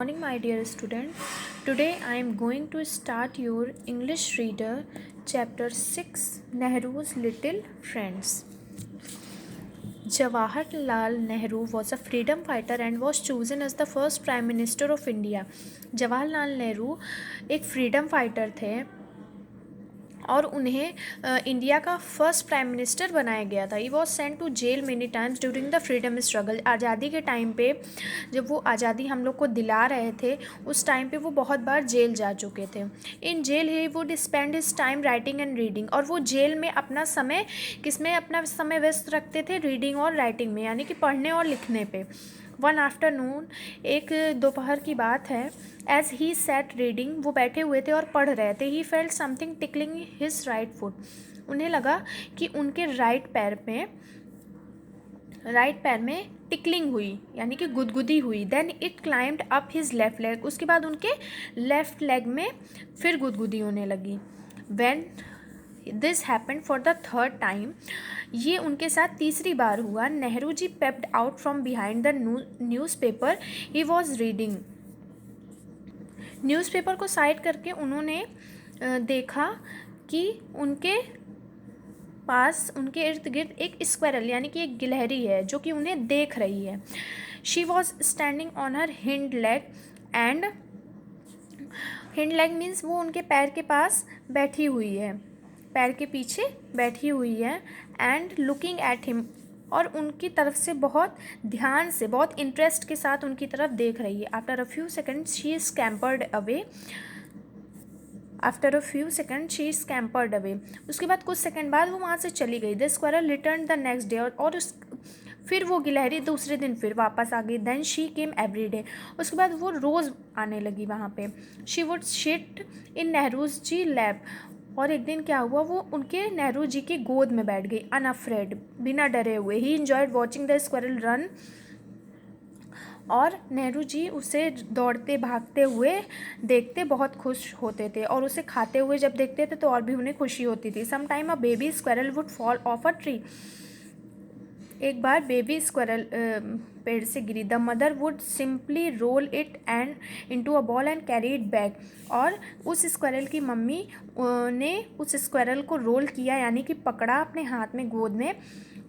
Morning, my dear student. Today I am going to start your English reader chapter 6, Nehru's Little Friends. Jawaharlal Nehru was a freedom fighter and was chosen as the first prime minister of India. Jawaharlal Nehru एक freedom fighter थे और उन्हें India का first prime minister बनाया गया था. He was sent to jail many times during the freedom struggle. आज़ादी के टाइम पे जब वो आज़ादी हम लोग को दिला रहे थे उस टाइम पे वो बहुत बार जेल जा चुके थे. In jail he would spend his time writing and reading. और वो जेल में अपना समय अपना समय व्यस्त रखते थे रीडिंग और राइटिंग में, यानी कि पढ़ने और लिखने पे. वन आफ्टरनून, एक दोपहर की बात है, एज ही सैट रीडिंग, वो बैठे हुए थे और पढ़ रहे थे. He felt something tickling his right foot. उन्हें लगा कि उनके राइट पैर में टिकलिंग हुई, यानी कि गुदगुदी हुई. Then it climbed up his left leg. उसके बाद उनके लेफ्ट लेग में फिर गुदगुदी होने लगी. When this happened for the third time, ये उनके साथ तीसरी बार हुआ. Nehru ji peped out from behind the newspaper he was reading. Newspaper को साइड करके उन्होंने देखा कि उनके पास, उनके इर्द गिर्द एक स्क्वायरल यानी कि एक गिलहरी है जो कि उन्हें देख रही है. She was standing on her hind leg and hind leg means वो उनके पैर के पास बैठी हुई है, पैर के पीछे बैठी हुई है. एंड लुकिंग एट हिम, और उनकी तरफ से बहुत ध्यान से, बहुत इंटरेस्ट के साथ उनकी तरफ देख रही है. After a few seconds she scampered away. उसके बाद कुछ सेकंड बाद वो वहाँ से चली गई. The squirrel return the next day, और फिर वो गिलहरी दूसरे दिन फिर वापस आ गई. Then she came every day. उसके बाद वो रोज़ आने लगी वहाँ पे. She would sit in Nehru's ji lap. और एक दिन क्या हुआ, वो उनके नेहरू जी की गोद में बैठ गई. अनअफ्रेड, बिना डरे हुए. ही enjoyed watching the squirrel run. और नेहरू जी उसे दौड़ते भागते हुए देखते बहुत खुश होते थे, और उसे खाते हुए जब देखते थे तो और भी उन्हें खुशी होती थी. Some time a baby squirrel would fall off a tree. एक बार बेबी स्क्वायरल पेड़ से गिरी. The mother would simply roll it and into a ball and carry it back. और उस स्क्वायरल की मम्मी ने उस स्क्वायरल को रोल किया, यानी कि पकड़ा अपने हाथ में गोद में,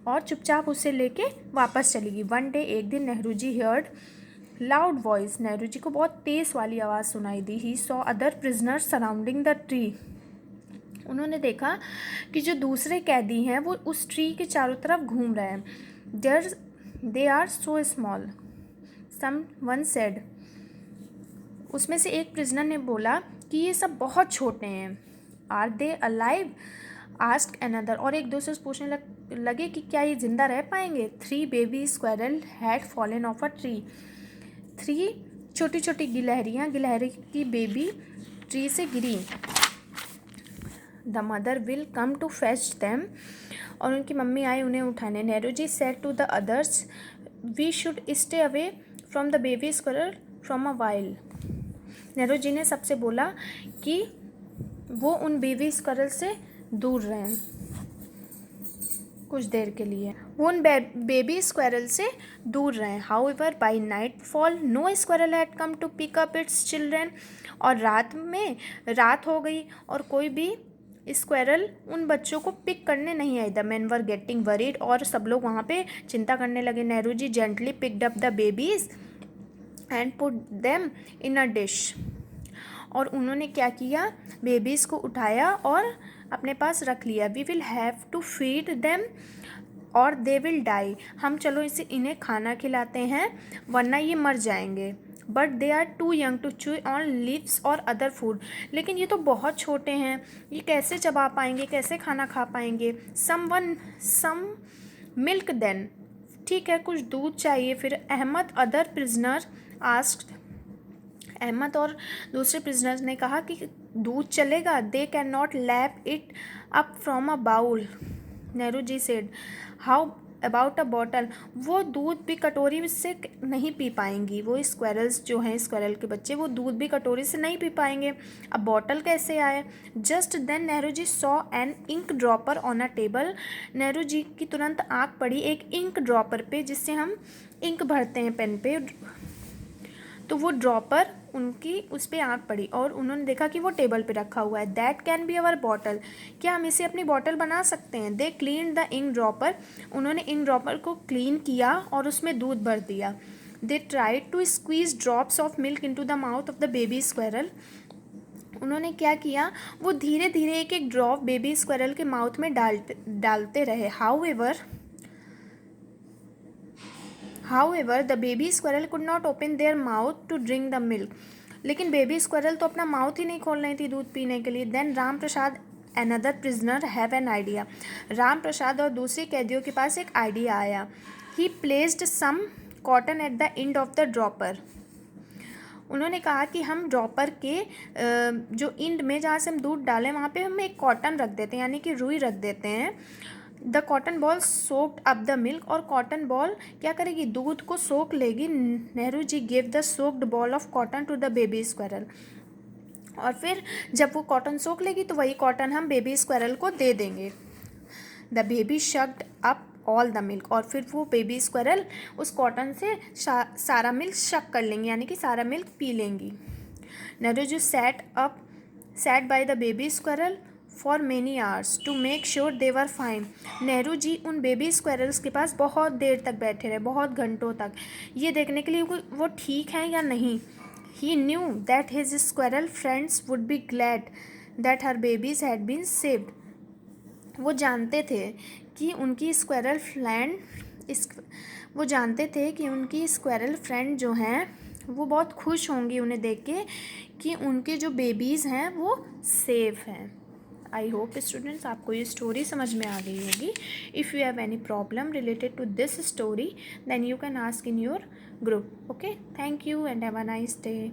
और चुपचाप उसे लेके वापस चली गई. वन डे, एक दिन, Nehru ji heard loud voice. Nehru ji को बहुत तेज़ वाली आवाज़ सुनाई दी. He saw other prisoners surrounding the tree. उन्होंने देखा कि जो दूसरे कैदी हैं वो उस ट्री के चारों तरफ घूम रहे हैं. They are so small, someone said. उसमें से एक प्रिजनर ने बोला कि ये सब बहुत छोटे हैं. Are they alive, asked another. और एक दूसरे से पूछने लगे कि क्या ये जिंदा रह पाएंगे. 3 baby squirrel had fallen off a tree. 3 छोटी छोटी गिलहरी की बेबी ट्री से गिरी. The mother will come to fetch them. और उनकी मम्मी आई उन्हें उठाने. Nehru ji said to the others, we should stay away from the baby squirrel from a while. Nehru ji ने सबसे बोला कि वो उन बेबी स्क्वायरल से दूर रहें कुछ देर के लिए, वो उन बेबी स्क्वायरल से दूर रहें. However by nightfall no squirrel had come to pick up its children. और रात हो गई और कोई भी स्क्वायरल उन बच्चों को पिक करने नहीं आई. The men were getting worried. और सब लोग वहाँ पे चिंता करने लगे. Nehru ji gently picked up the babies and put them in a dish. और उन्होंने क्या किया, बेबीज़ को उठाया और अपने पास रख लिया. We will have to feed them or they will die. हम चलो इन्हें खाना खिलाते हैं वरना ये मर जाएंगे. But they are too young to chew on leaves or other food. लेकिन ये तो बहुत छोटे हैं, ये कैसे चबा पाएंगे, कैसे खाना खा पाएंगे. Some milk then. ठीक है, कुछ दूध चाहिए. फिर Ahmad other prisoner asked. Ahmad और दूसरे प्रिजनर्स ने कहा कि दूध चलेगा. They can not lap it up from a bowl. Nehru ji said, how about a bottle. वो दूध भी कटोरी से नहीं पी पाएंगी. वो स्क्वायरल्स जो हैं, स्क्वायरल के बच्चे, वो दूध भी कटोरी से नहीं पी पाएंगे. अब बॉटल कैसे आए. Just then Nehru ji saw an ink dropper on a table. Nehru ji की तुरंत आँख पड़ी एक इंक ड्रॉपर पे, जिससे हम इंक भरते हैं पेन पे. तो वो ड्रॉपर उनकी उस पर आँख पड़ी और उन्होंने देखा कि वो टेबल पे रखा हुआ है। That can be our bottle, क्या हम इसे अपनी बॉटल बना सकते हैं। They clean the ink dropper, उन्होंने इंक ड्रॉपर को क्लीन किया और उसमें दूध भर दिया। They tried to squeeze drops of milk into the mouth of the baby squirrel, उन्होंने क्या किया, वो धीरे धीरे एक एक ड्रॉप बेबी स्क्वेरल के माउथ में डालते रहे। However, the baby squirrel could not open their mouth to drink the milk. लेकिन बेबी स्क्वेरल तो अपना माउथ ही नहीं खोल रही थी दूध पीने के लिए। Then Ram Prasad another prisoner have an idea, Ram Prasad और दूसरे कैदियों के पास एक आइडिया आया। He placed some cotton at the end of the dropper, उन्होंने कहा कि हम ड्रॉपर के जो इंड में जहाँ से हम दूध डालें वहाँ पे हम एक कॉटन रख देते हैं, यानी कि रुई रख देते हैं। The cotton ball soaked up the milk, और कॉटन बॉल क्या करेगी, दूध को सोख लेगी। Nehru ji give the soaked ball of cotton to the baby squirrel, और फिर जब वो कॉटन सोख लेगी तो वही कॉटन हम बेबी स्क्वेरल को दे देंगे। The baby sucked up all the milk, और फिर वो बेबी स्क्वेरल उस कॉटन से सारा मिल्क शक कर लेंगी, यानी कि सारा मिल्क पी लेंगी। Nehru ji sat by the baby squirrel for many hours to make sure they were fine, Nehru ji उन बेबी स्क्वेरल्स के पास बहुत देर तक बैठे रहे, बहुत घंटों तक, ये देखने के लिए वो ठीक हैं या नहीं। He knew that his squirrel friends would be glad that her babies had been saved, वो जानते थे कि उनकी स्क्वेरल फ्रेंड जो हैं वो बहुत खुश होंगी उन्हें देख के कि उनके जो बेबीज़ हैं वो सेफ़ हैं। आई होप स्टूडेंट्स आपको ये स्टोरी समझ में आ गई होगी। If you have any problem related to this story then you can ask in your group. Okay, thank you and have a nice day.